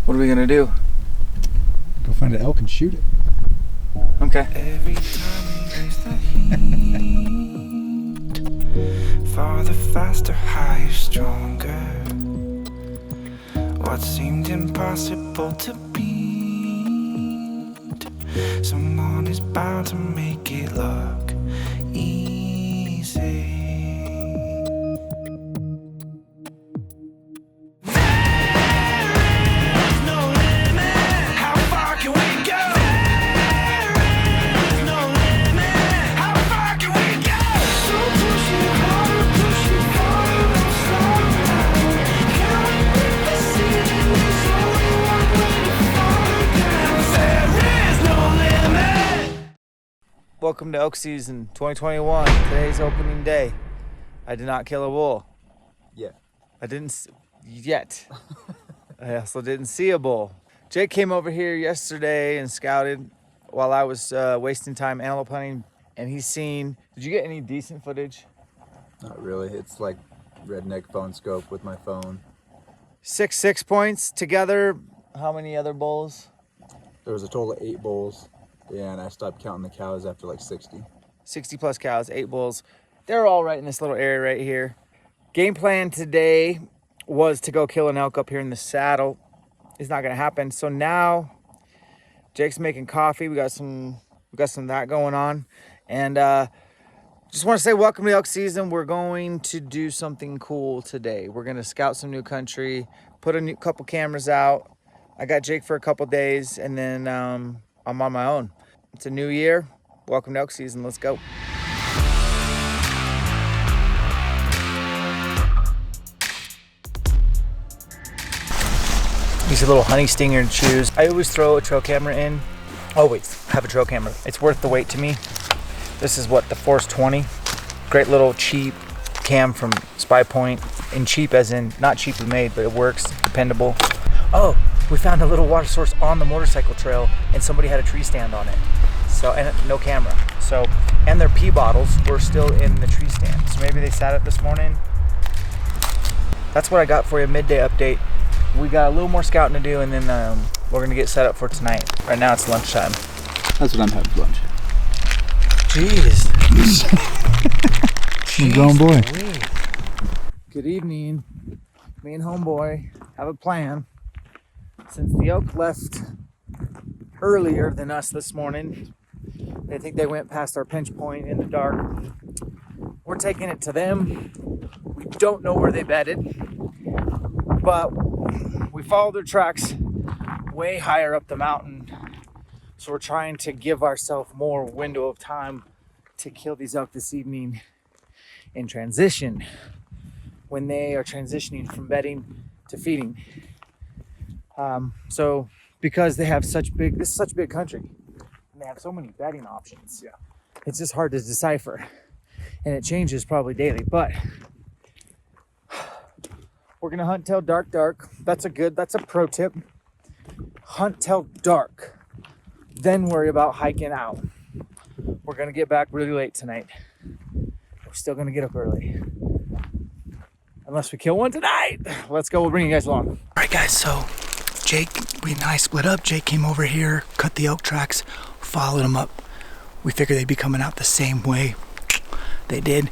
What are we gonna do? Go find an elk and shoot it. Okay. Every time we raise the heat, farther, faster, higher, stronger. What seemed impossible to beat, someone is bound to make it look easy. Welcome to elk season 2021. Today's opening day. I did not kill a bull. Yeah. I didn't yet. I also didn't see a bull. Jake came over here yesterday and scouted while I was wasting time antelope hunting, and he's seen. Did you get any decent footage? Not really. It's like redneck phone scope with my phone. 6 points together. How many other bulls? There was a total of 8 bulls. Yeah, and I stopped counting the cows after like 60. 60 plus cows, 8 bulls. They're all right in this little area right here. Game plan today was to go kill an elk up here in the saddle. It's not gonna happen. So now Jake's making coffee. We got some of that going on. And just want to say welcome to elk season. We're going to do something cool today. We're gonna scout some new country, put a couple cameras out. I got Jake for a couple days, and then I'm on my own. It's a new year. Welcome to elk season. Let's go. These are little honey stinger chews. I always throw a trail camera in. Always have a trail camera. It's worth the wait to me. This is what, the Force 20. Great little cheap cam from Spy Point. And cheap as in not cheaply made, but it works, dependable. Oh, we found a little water source on the motorcycle trail, and somebody had a tree stand on it. So, and no camera. So, and their pee bottles were still in the tree stand. So maybe they sat it this morning. That's what I got for you, midday update. We got a little more scouting to do, and then we're gonna get set up for tonight. Right now it's lunchtime. That's what I'm having for lunch. Jeez. I'm a grown boy. Louise. Good evening. Me and homeboy have a plan. Since the elk left earlier than us this morning, I think they went past our pinch point in the dark. We're taking it to them. We don't know where they bedded, but we followed their tracks way higher up the mountain. So we're trying to give ourselves more window of time to kill these elk this evening in transition, when they are transitioning from bedding to feeding. So because they have this is such big country, and they have so many bedding options. Yeah, it's just hard to decipher, and it changes probably daily. But we're gonna hunt till dark. That's a pro tip. Hunt till dark, then worry about hiking out. We're gonna get back really late tonight. We're still gonna get up early, unless we kill one tonight. Let's go. We'll bring you guys along. All right, guys. So Jake, we and I split up. Jake came over here, cut the elk tracks, followed them up. We figured they'd be coming out the same way. They did.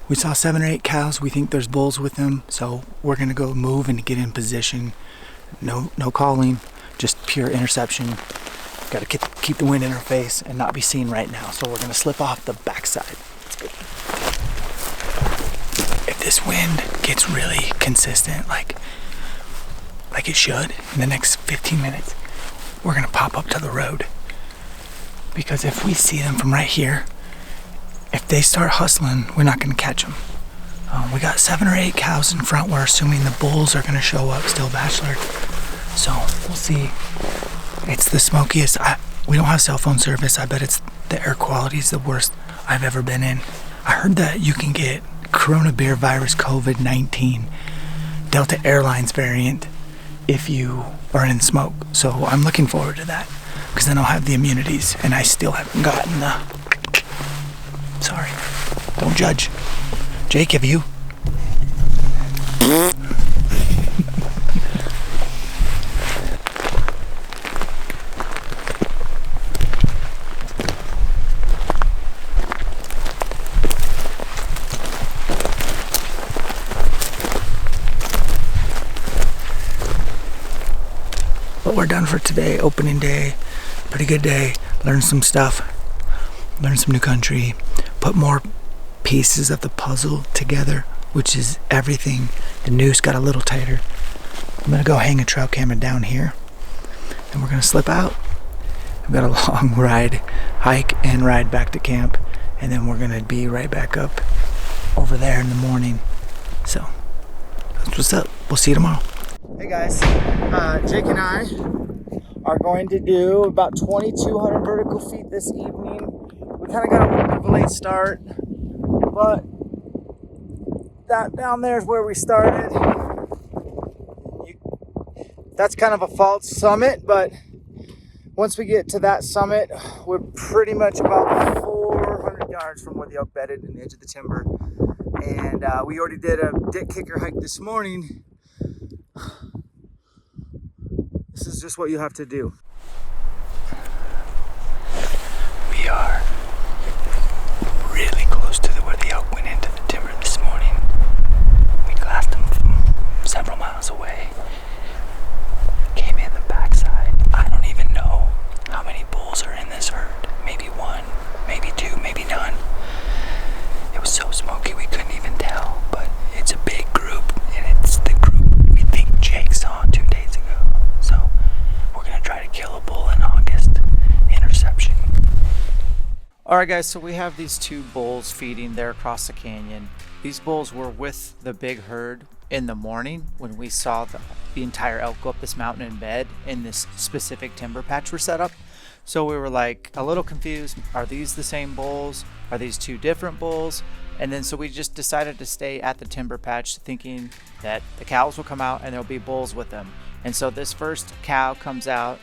We saw 7 or 8 cows. We think there's bulls with them, so we're gonna go move and get in position. No calling, just pure interception. Got to keep the wind in our face and not be seen right now. So we're gonna slip off the backside. Let's go. If this wind gets really consistent, like it should, in the next 15 minutes, we're gonna pop up to the road. Because if we see them from right here, if they start hustling, we're not gonna catch them. We got 7 or 8 cows in front. We're assuming the bulls are gonna show up, still bachelor. So we'll see. It's the smokiest. We don't have cell phone service. I bet it's the air quality is the worst I've ever been in. I heard that you can get coronavirus COVID-19 Delta Airlines variant if you are in smoke. So I'm looking forward to that, because then I'll have the immunities, and I still haven't gotten the... Sorry, don't judge. Jake, have you? we're done for today. Opening day, pretty good day. Learned some stuff, learned some new country, put more pieces of the puzzle together, which is everything. The noose got a little tighter. I'm gonna go hang a trail camera down here, and we're gonna slip out. We've got a long hike and ride back to camp, and then we're gonna be right back up over there in the morning. So that's what's up. We'll see you tomorrow. Hey guys, Jake and I are going to do about 2,200 vertical feet this evening. We kind of got a little bit of a late start, but that down there is where we started. That's kind of a false summit, but once we get to that summit, we're pretty much about 400 yards from where the elk bedded in the edge of the timber. And we already did a dick kicker hike this morning. This is just what you have to do. We are really close to where the elk went into the timber this morning. We glassed them from several miles away. Came in the backside. I don't even know how many bulls are in this herd. Maybe one, maybe two, maybe none. It was so smoky we couldn't even tell, but it's a big group, and it's the group we think Jake saw 2 days ago. So we're gonna try to kill a bull in August. Interception. All right guys, so we have these 2 bulls feeding there across the canyon. These bulls were with the big herd in the morning when we saw the entire elk go up this mountain in bed in this specific timber patch we're set up. So we were like a little confused. Are these the same bulls? Are these 2 different bulls? And then so we just decided to stay at the timber patch thinking that the cows will come out and there'll be bulls with them. And so this first cow comes out.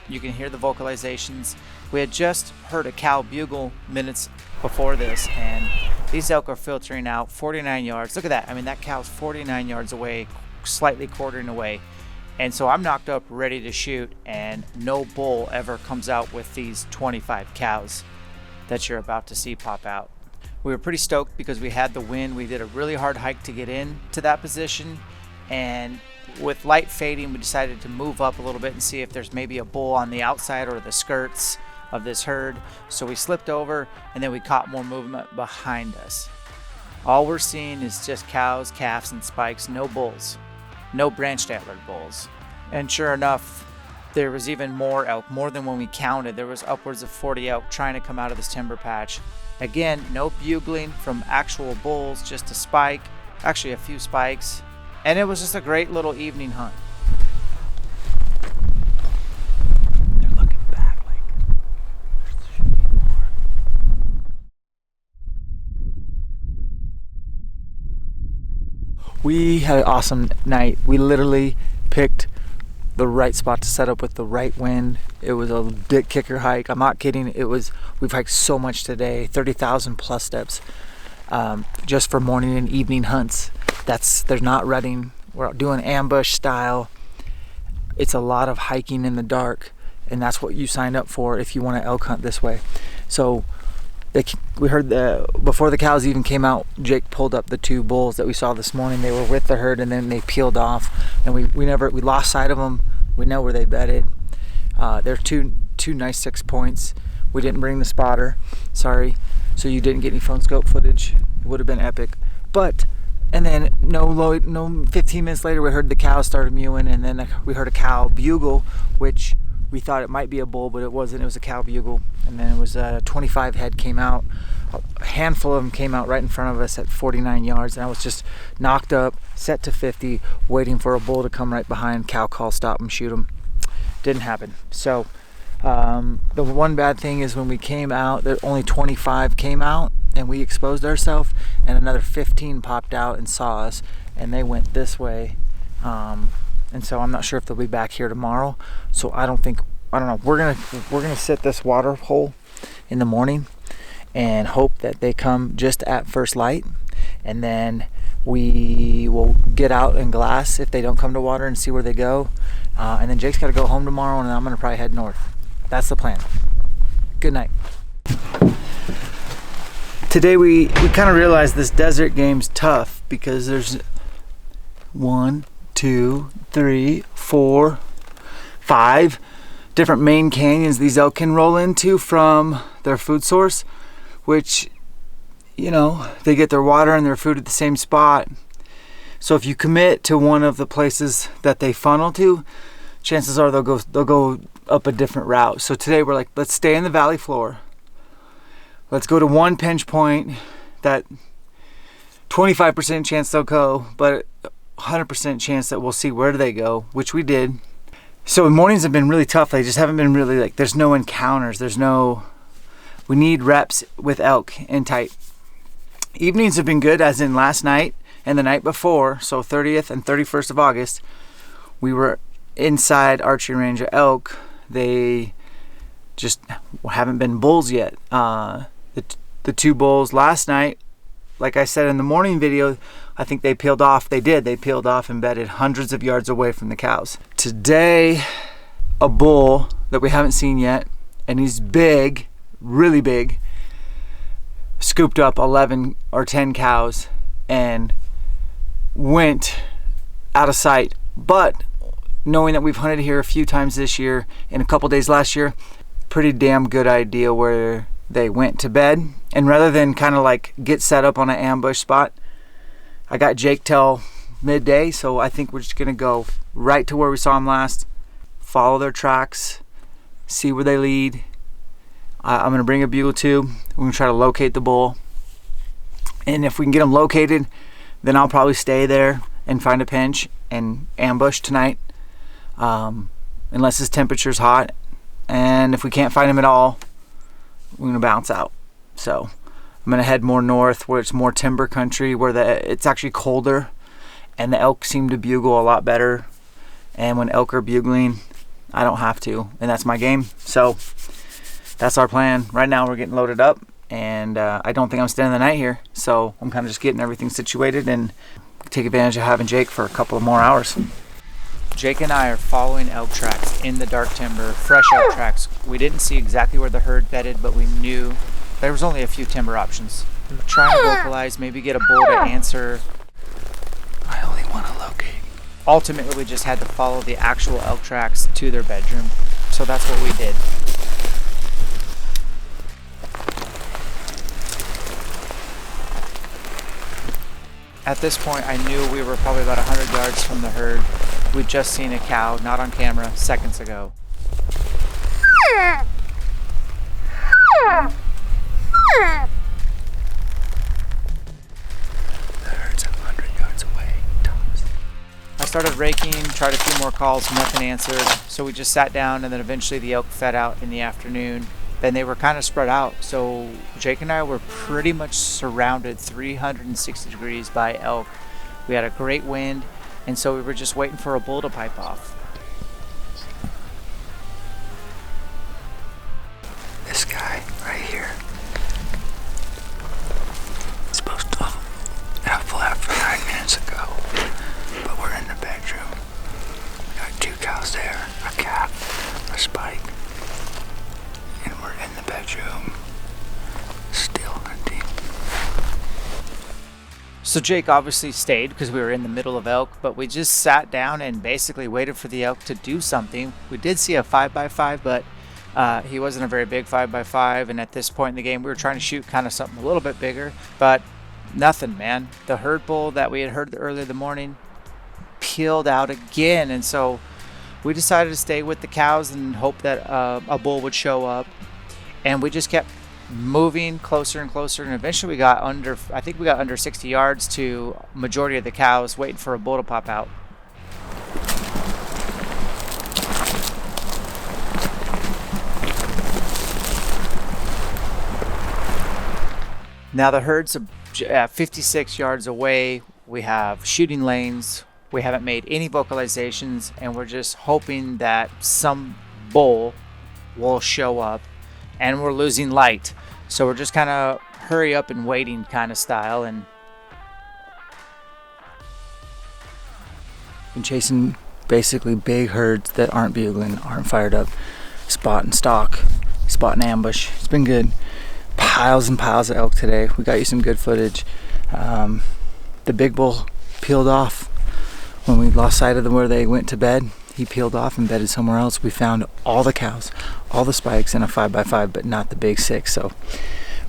You can hear the vocalizations. We had just heard a cow bugle minutes before this, and these elk are filtering out 49 yards. Look at that. I mean, that cow's 49 yards away, slightly quartering away. And so I'm knocked up, ready to shoot, and no bull ever comes out with these 25 cows that you're about to see pop out. We were pretty stoked because we had the wind. We did a really hard hike to get into that position, and with light fading, we decided to move up a little bit and see if there's maybe a bull on the outside or the skirts of this herd. So we slipped over, and then we caught more movement behind us. All we're seeing is just cows, calves, and spikes, no bulls, no branched antlered bulls. And sure enough, there was even more elk, more than when we counted. There was upwards of 40 elk trying to come out of this timber patch. Again, no bugling from actual bulls, just a spike, actually a few spikes. And it was just a great little evening hunt. They're looking back like there should be more. We had an awesome night. We literally picked the right spot to set up with the right wind. It was a dick kicker hike. I'm not kidding. We've hiked so much today, 30,000 plus steps, just for morning and evening hunts. There's not rutting. We're doing ambush style. It's a lot of hiking in the dark, and that's what you signed up for if you want to elk hunt this way. So we heard before the cows even came out, Jake pulled up the 2 bulls that we saw this morning. They were with the herd, and then they peeled off, and we lost sight of them. We know where they bedded. They're two nice 6 points. We didn't bring the spotter, sorry, so you didn't get any phone scope footage. It would have been epic. And then no 15 minutes later, we heard the cows started mewing, and then we heard a cow bugle, which we thought it might be a bull, but it wasn't. It was a cow bugle. And then it was 25 head came out. A handful of them came out right in front of us at 49 yards, and I was just knocked up, set to 50, waiting for a bull to come right behind. Cow call, stop him, shoot him. Didn't happen. So the one bad thing is when we came out, there only 25 came out, and we exposed ourselves, and another 15 popped out and saw us, and they went this way. And so I'm not sure if they'll be back here tomorrow. So I don't know. We're gonna sit this water hole in the morning and hope that they come just at first light, and then we will get out and glass if they don't come to water and see where they go. And then Jake's got to go home tomorrow, and I'm gonna probably head north. That's the plan. Good night. Today we kind of realized this desert game's tough because there's 1, 2, 3, 4, 5 different main canyons these elk can roll into from their food source, which, you know, they get their water and their food at the same spot. So if you commit to one of the places that they funnel to, chances are they'll go up a different route. So today we're like, let's stay in the valley floor. Let's go to one pinch point that 25% chance they'll go, but 100% chance that we'll see where do they go, which we did. So mornings have been really tough. They just haven't been really like, there's no encounters. We need reps with elk in tight. Evenings have been good, as in last night and the night before. So 30th and 31st of August, we were inside archery range of elk. They just haven't been bulls yet. The 2 bulls last night, like I said in the morning video, I think they peeled off. They peeled off and bedded hundreds of yards away from the cows. Today, a bull that we haven't seen yet, and he's big, really big, scooped up 11 or 10 cows and went out of sight. But knowing that we've hunted here a few times this year and a couple days last year, pretty damn good idea where they went to bed. And rather than kind of like get set up on an ambush spot, I got Jake till midday, so I think we're just gonna go right to where we saw them last, follow their tracks, see where they lead. I'm gonna bring a bugle tube. We're gonna try to locate the bull, and if we can get them located, then I'll probably stay there and find a pinch and ambush tonight, unless his temperature's hot. And if we can't find him at all, we're gonna bounce out. So I'm gonna head more north where it's more timber country, where it's actually colder and the elk seem to bugle a lot better. And when elk are bugling, I don't have to, and that's my game. So that's our plan. Right now we're getting loaded up, and I don't think I'm staying the night here. So I'm kind of just getting everything situated and take advantage of having Jake for a couple of more hours. Jake and I are following elk tracks in the dark timber, fresh elk tracks. We didn't see exactly where the herd bedded, but we knew there was only a few timber options. We were trying to localize, maybe get a bull to answer. I only want to locate. Ultimately, we just had to follow the actual elk tracks to their bedroom. So that's what we did. At this point, I knew we were probably about 100 yards from the herd. We'd just seen a cow, not on camera, seconds ago. The herd's 100 yards away, tops. I started raking, tried a few more calls, nothing answered. So we just sat down, and then eventually the elk fed out in the afternoon. Then they were kind of spread out. So Jake and I were pretty much surrounded 360 degrees by elk. We had a great wind, and so we were just waiting for a bull to pipe off. This guy right here. It's supposed to have left 9 minutes ago, but we're in the bedroom. We got 2 cows there, a calf, a spike, and we're in the bedroom, still hunting. So Jake obviously stayed because we were in the middle of elk, but we just sat down and basically waited for the elk to do something. We did see a 5x5, but he wasn't a very big 5x5, and at this point in the game we were trying to shoot kind of something a little bit bigger, but nothing, man. The herd bull that we had heard earlier in the morning peeled out again, and so we decided to stay with the cows and hope that a bull would show up. And we just kept moving closer and closer, and eventually we got under 60 yards to majority of the cows, waiting for a bull to pop out. Now the herd's 56 yards away. We have shooting lanes. We haven't made any vocalizations, and we're just hoping that some bull will show up. And we're losing light, so we're just kind of hurry up and waiting kind of style. And been chasing basically big herds that aren't bugling, aren't fired up, spot and stalk, spot and ambush. It's been good. Piles and piles of elk today. We got you some good footage. The big bull peeled off when we lost sight of them where they went to bed. he peeled off and bedded somewhere else. We found all the cows, all the spikes in a 5x5, but not the big 6. So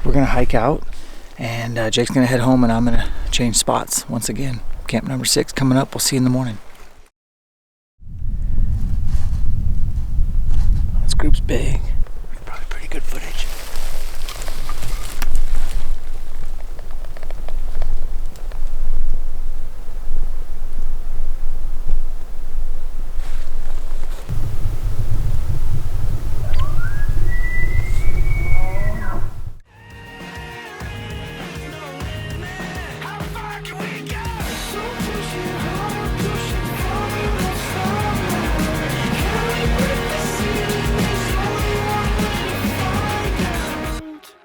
we're gonna hike out, and Jake's gonna head home, and I'm gonna change spots once again. Camp number 6 coming up. We'll see you in the morning. This group's big. Probably pretty good footage.